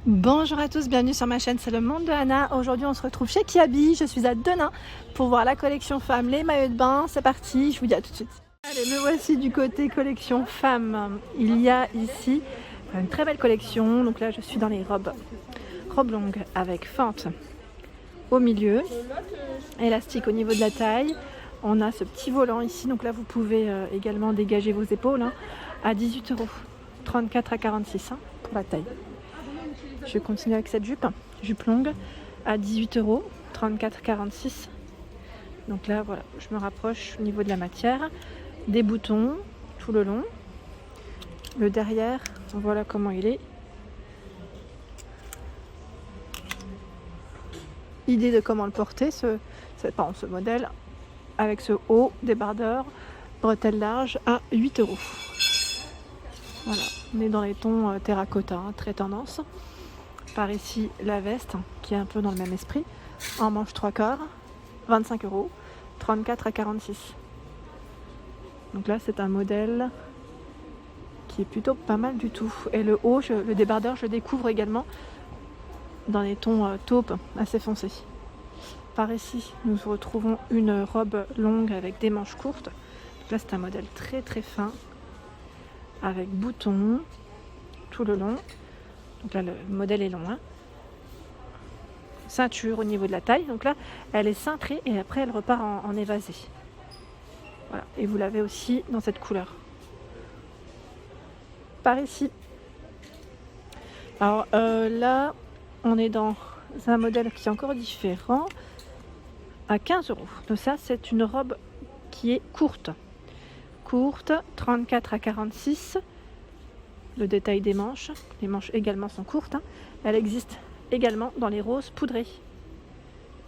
Bonjour à tous, bienvenue sur ma chaîne, c'est le monde de Anna. Aujourd'hui on se retrouve chez Kiabi, je suis à Denain pour voir la collection femmes, les maillots de bain. C'est parti, je vous dis à tout de suite. Allez, me voici du côté collection femmes. Il y a ici une très belle collection. Donc là je suis dans les robes longues avec fente au milieu, élastique au niveau de la taille. On a ce petit volant ici, donc là vous pouvez également dégager vos épaules à 18 €, 34 à 46 pour la taille. Je vais continuer avec cette jupe longue à 18 €, 34 46. Donc là voilà, je me rapproche au niveau de la matière, des boutons tout le long, le derrière, voilà comment il est. Idée de comment le porter, ce modèle, avec ce haut débardeur, bretelles larges à 8 €. Voilà, on est dans les tons terracotta, très tendance. Par ici la veste qui est un peu dans le même esprit, en manche 3/4, 25 €, 34 à 46. Donc là c'est un modèle qui est plutôt pas mal du tout. Et le haut, le débardeur, je découvre également dans les tons taupe assez foncés. Par ici nous retrouvons une robe longue avec des manches courtes. Donc là c'est un modèle très très fin avec boutons tout le long. Donc là le modèle est long, ceinture au niveau de la taille, donc là elle est cintrée et après elle repart en évasé. Voilà, et vous l'avez aussi dans cette couleur. Par ici, alors là on est dans un modèle qui est encore différent, à 15 €. Donc ça c'est une robe qui est courte, 34 à 46. Le détail des manches, les manches également sont courtes. Elle existe également dans les roses poudrées.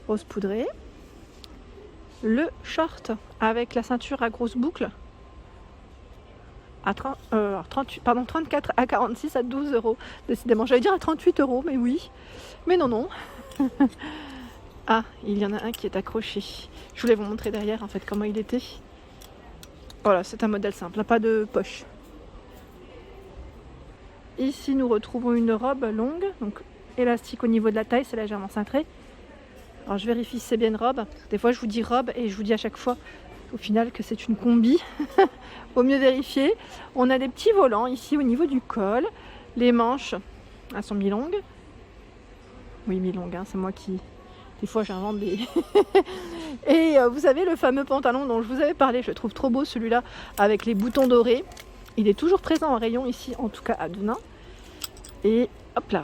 Rose poudrée. Le short avec la ceinture à grosse boucle à 34 à 46 à 12 €. Décidément, j'allais dire à 38 €, mais oui. Mais non, non. Ah, il y en a un qui est accroché. Je voulais vous montrer derrière en fait comment il était. Voilà, c'est un modèle simple, pas de poche. Ici nous retrouvons une robe longue, donc élastique au niveau de la taille, c'est légèrement cintré. Alors je vérifie si c'est bien une robe. Des fois je vous dis robe et je vous dis à chaque fois au final que c'est une combi. Vaut mieux vérifier. On a des petits volants ici au niveau du col. Les manches, elles sont mi-longues. Oui, mi-longues, c'est moi qui... Des fois j'invente des... Et vous savez le fameux pantalon dont je vous avais parlé, je le trouve trop beau celui-là, avec les boutons dorés. Il est toujours présent en rayon ici, en tout cas à Denain. Et hop là,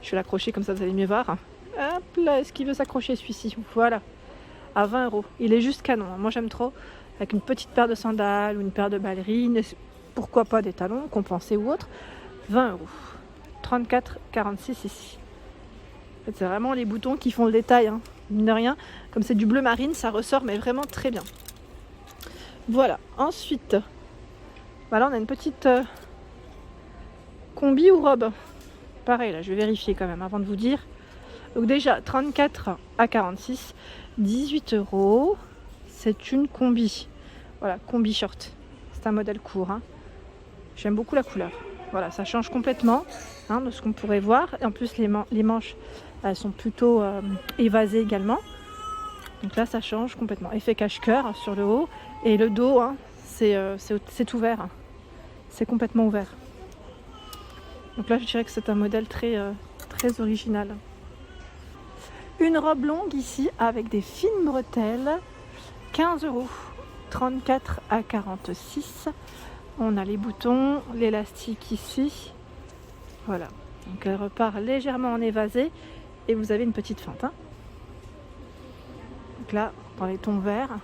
je vais l'accrocher comme ça vous allez mieux voir. Hop là, est-ce qu'il veut s'accrocher celui-ci? Voilà, à 20 €. Il est juste canon, moi j'aime trop. Avec une petite paire de sandales ou une paire de ballerines, pourquoi pas des talons compensés ou autres. 20 €, 34 46 ici. En fait, c'est vraiment les boutons qui font le détail, mine de rien. Comme c'est du bleu marine, ça ressort mais vraiment très bien. Voilà, ensuite... Voilà, on a une petite combi ou robe. Pareil, là, je vais vérifier quand même avant de vous dire. Donc déjà, 34 à 46, 18 €. C'est une combi. Voilà, combi short. C'est un modèle court. J'aime beaucoup la couleur. Voilà, ça change complètement de ce qu'on pourrait voir. Et en plus, les manches, elles sont plutôt évasées également. Donc là, ça change complètement. Effet cache-cœur sur le haut. Et le dos, c'est ouvert. C'est complètement ouvert. Donc là je dirais que c'est un modèle très original. Une robe longue ici avec des fines bretelles, 15 €, 34 à 46. On a les boutons, l'élastique ici. Voilà, donc elle repart légèrement en évasé et vous avez une petite fente. Donc là dans les tons verts,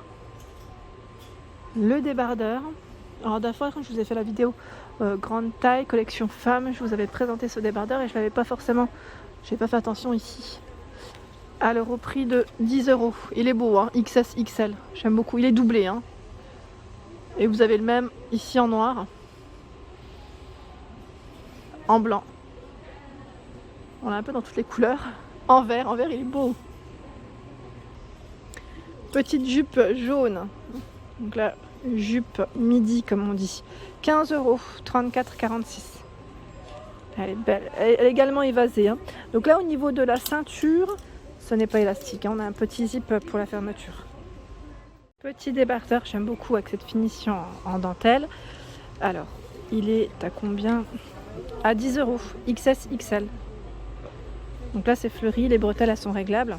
le débardeur. Alors d'abord quand je vous ai fait la vidéo grande taille, collection femme, je vous avais présenté ce débardeur et je l'avais pas forcément, j'ai pas fait attention ici. Alors au prix de 10 €. Il est beau, XS XL, j'aime beaucoup, il est doublé. Et vous avez le même ici en noir, en blanc. On l'a un peu dans toutes les couleurs. En vert il est beau. Petite jupe jaune. Donc là, jupe midi comme on dit. 15 €, 34 46. Elle est belle. Elle est également évasée. Hein. Donc là, au niveau de la ceinture, ce n'est pas élastique. Hein. On a un petit zip pour la fermeture. Petit débardeur, j'aime beaucoup avec cette finition en dentelle. Alors, il est à combien? À 10 €, XS, XL. Donc là, c'est fleuri, les bretelles, elles sont réglables.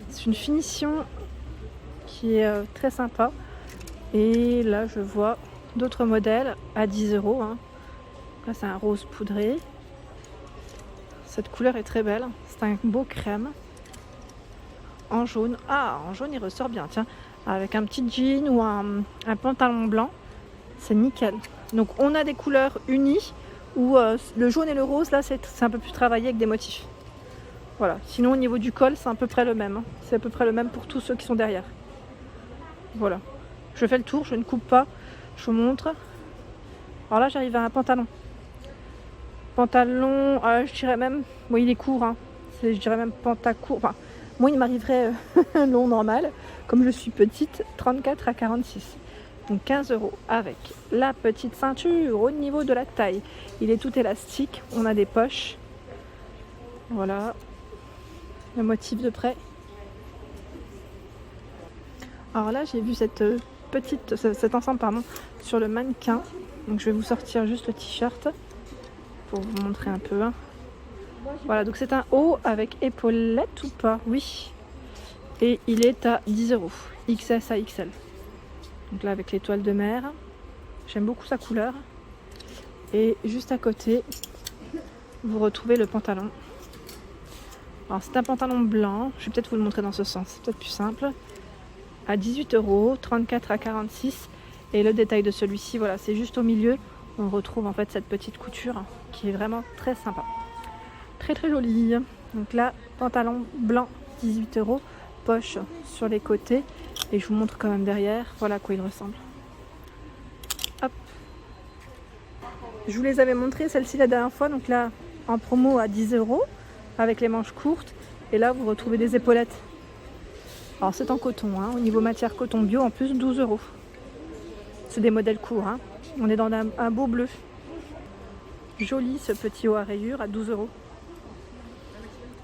C'est une finition qui est très sympa. Et là, je vois d'autres modèles à 10 €. Hein. Là, c'est un rose poudré. Cette couleur est très belle. C'est un beau crème. En jaune. Ah, en jaune, il ressort bien, tiens. Avec un petit jean ou un pantalon blanc. C'est nickel. Donc, on a des couleurs unies où le jaune et le rose, là, c'est un peu plus travaillé avec des motifs. Voilà. Sinon, au niveau du col, c'est à peu près le même. Hein. C'est à peu près le même pour tous ceux qui sont derrière. Voilà. Je fais le tour, je ne coupe pas. Je vous montre. Alors là, j'arrive à un pantalon. Pantalon, je dirais même... Bon, il est court. Hein. Je dirais même pantacourt. Enfin, moi, il m'arriverait long, normal. Comme je suis petite, 34 à 46. Donc 15 € avec la petite ceinture au niveau de la taille. Il est tout élastique. On a des poches. Voilà. Le motif de près. Alors là, j'ai vu cet ensemble sur le mannequin. Donc je vais vous sortir juste le t-shirt pour vous montrer un peu. Voilà, donc c'est un haut avec épaulette ou pas? Oui. Et il est à 10 €, XS à XL. Donc là avec l'étoile de mer. J'aime beaucoup sa couleur. Et juste à côté, vous retrouvez le pantalon. Alors c'est un pantalon blanc. Je vais peut-être vous le montrer dans ce sens. C'est peut-être plus simple. À 18 €, 34 à 46. Et le détail de celui-ci, voilà, c'est juste au milieu. On retrouve en fait cette petite couture qui est vraiment très sympa. Très très jolie. Donc là, pantalon blanc, 18 €. Poche sur les côtés. Et je vous montre quand même derrière. Voilà à quoi il ressemble. Hop. Je vous les avais montré celle-ci la dernière fois. Donc là, en promo à 10 € avec les manches courtes. Et là, vous retrouvez des épaulettes. Alors c'est en coton, hein, au niveau matière coton bio, en plus 12 €. C'est des modèles courts, hein. On est dans un beau bleu. Joli ce petit haut à rayures à 12 €.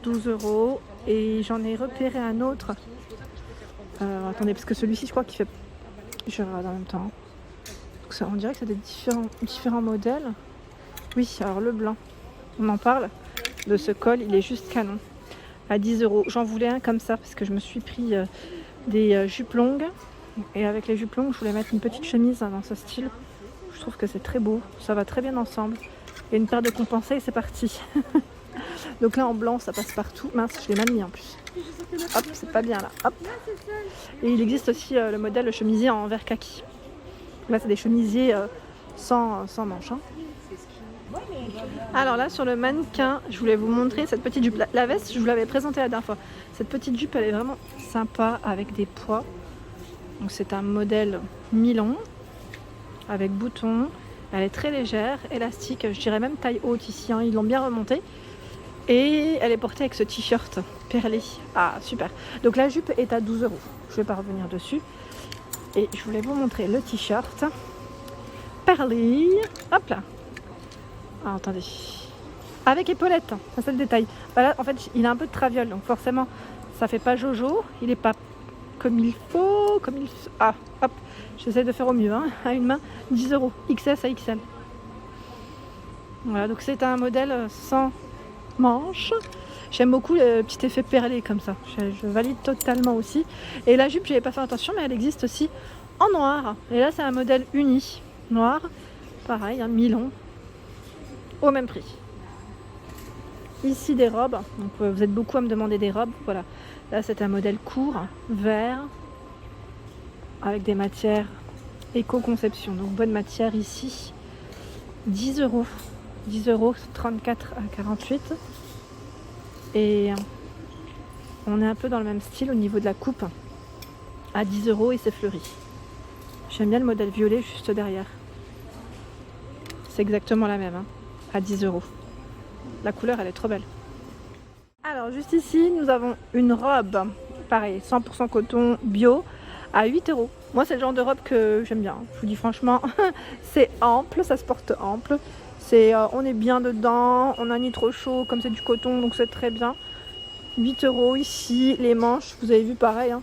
12 €. Et j'en ai repéré un autre. Attendez, parce que celui-ci, je crois qu'il fait... Je regarde en même temps. Donc ça, on dirait que c'est des différents modèles. Oui, alors le blanc. On en parle de ce col, il est juste canon. À 10 €. J'en voulais un comme ça parce que je me suis pris des jupes longues. Et avec les jupes longues, je voulais mettre une petite chemise dans ce style. Je trouve que c'est très beau. Ça va très bien ensemble. Et une paire de compensés, c'est parti. Donc là, en blanc, ça passe partout. Mince, je l'ai mal mis en plus. Hop, c'est pas bien là. Hop. Et il existe aussi le modèle chemisier en vert kaki. Là, c'est des chemisiers sans manches. Hein. Alors là, sur le mannequin, je voulais vous montrer cette petite jupe. La veste, je vous l'avais présentée la dernière fois. Cette petite jupe, elle est vraiment sympa avec des pois. Donc c'est un modèle mi-long avec boutons. Elle est très légère, élastique. Je dirais même taille haute ici. Hein. Ils l'ont bien remontée. Et elle est portée avec ce t-shirt perlé. Ah, super. Donc la jupe est à 12 €. Je ne vais pas revenir dessus. Et je voulais vous montrer le t-shirt perlé. Hop là. Ah, attendez. Avec épaulette. Ça, c'est le détail. Voilà, en fait, il a un peu de traviole. Donc forcément, ça fait pas Jojo. Il n'est pas comme il faut. Ah, hop. J'essaie de faire au mieux. Hein, à une main. 10 €. XS à XL. Voilà, donc c'est un modèle sans manches. J'aime beaucoup le petit effet perlé comme ça. Je valide totalement aussi. Et la jupe, j'avais pas fait attention, mais elle existe aussi en noir. Et là, c'est un modèle uni. Noir. Pareil, un mi-long. Au même prix. Ici, des robes. Donc, vous êtes beaucoup à me demander des robes. Voilà. Là, c'est un modèle court, vert, avec des matières éco-conception. Donc, bonne matière ici. 10 €. 10 €, 34 à 48. Et on est un peu dans le même style au niveau de la coupe. À 10 € et c'est fleuri. J'aime bien le modèle violet juste derrière. C'est exactement la même, hein, à 10 €. La couleur, elle est trop belle. Alors, juste ici, nous avons une robe, pareil, 100% coton bio, à 8 €. Moi, c'est le genre de robe que j'aime bien. Je vous dis franchement, c'est ample, ça se porte ample. On est bien dedans, on n'a ni trop chaud, comme c'est du coton, donc c'est très bien. 8 € ici, les manches, vous avez vu pareil, hein.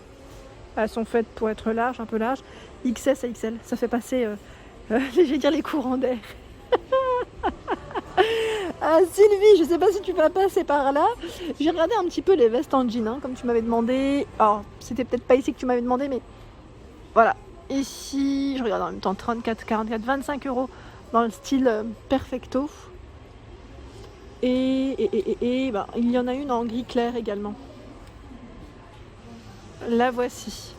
Elles sont faites pour être larges, un peu larges. XS à XL, ça fait passer, je vais dire, les courants d'air. Ah Sylvie, je sais pas si tu vas passer par là. J'ai regardé un petit peu les vestes en jean, hein, comme tu m'avais demandé. Alors, c'était peut-être pas ici que tu m'avais demandé, mais voilà. Ici, je regarde en même temps 34, 44, 25 € dans le style perfecto. Et bah, il y en a une en gris clair également. La voici.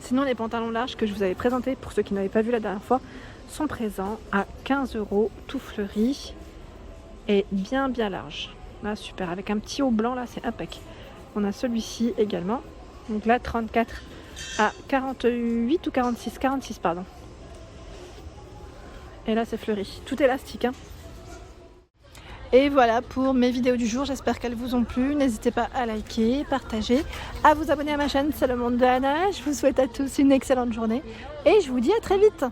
Sinon, les pantalons larges que je vous avais présentés, pour ceux qui n'avaient pas vu la dernière fois, sont présents à 15 €, tout fleuri et bien large. Là, super, avec un petit haut blanc, là, c'est impec. On a celui-ci également. Donc là, 34 à 48 ou 46, 46 pardon. Et là, c'est fleuri. Tout élastique, hein. Et voilà pour mes vidéos du jour, j'espère qu'elles vous ont plu. N'hésitez pas à liker, partager, à vous abonner à ma chaîne, c'est le monde de Anna. Je vous souhaite à tous une excellente journée et je vous dis à très vite.